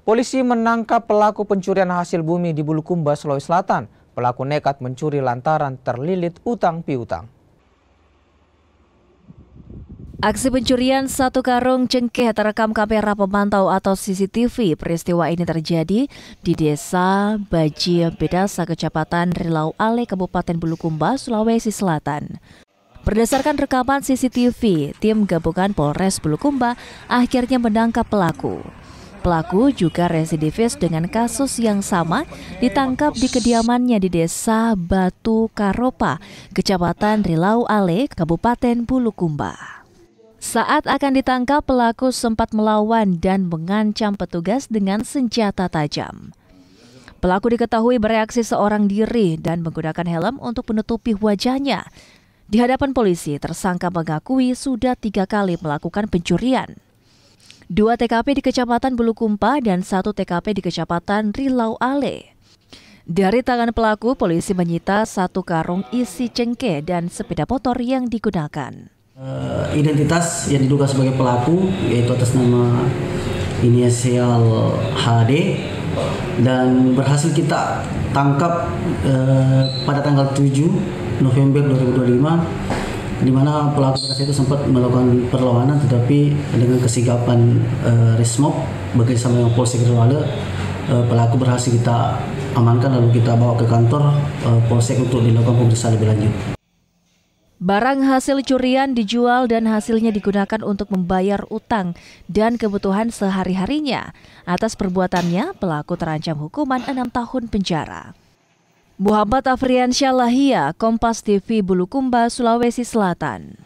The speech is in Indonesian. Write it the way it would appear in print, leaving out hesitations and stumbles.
Polisi menangkap pelaku pencurian hasil bumi di Bulukumba, Sulawesi Selatan. Pelaku nekat mencuri lantaran terlilit utang piutang. Aksi pencurian 1 karung cengkeh terekam kamera pemantau atau CCTV. Peristiwa ini terjadi di Desa Baji Bedasa, Kecamatan Rilau Ale, Kabupaten Bulukumba, Sulawesi Selatan. Berdasarkan rekaman CCTV, tim gabungan Polres Bulukumba akhirnya menangkap pelaku. Pelaku juga residivis dengan kasus yang sama ditangkap di kediamannya di Desa Batu Karopa, Kecamatan Rilau Ale, Kabupaten Bulukumba. Saat akan ditangkap, pelaku sempat melawan dan mengancam petugas dengan senjata tajam. Pelaku diketahui bereaksi seorang diri dan menggunakan helm untuk menutupi wajahnya. Di hadapan polisi, tersangka mengakui sudah 3 kali melakukan pencurian. 2 TKP di Kecamatan Bulukumba dan 1 TKP di Kecamatan Rilau Ale. Dari tangan pelaku, polisi menyita 1 karung isi cengkeh dan sepeda motor yang digunakan. Identitas yang diduga sebagai pelaku yaitu atas nama inisial HD dan berhasil kita tangkap pada tanggal 7 November 2025, di mana pelaku pada saat itu sempat melakukan perlawanan, tetapi dengan kesigapan Resmob bekerjasama dengan Polsek Rilau Ale, pelaku berhasil kita amankan lalu kita bawa ke kantor Polsek untuk dilakukan pemeriksaan lebih lanjut. Barang hasil curian dijual dan hasilnya digunakan untuk membayar utang dan kebutuhan sehari-harinya. Atas perbuatannya, pelaku terancam hukuman 6 tahun penjara. Muhammad Afriansyah Lahia, Kompas TV, Bulukumba, Sulawesi Selatan.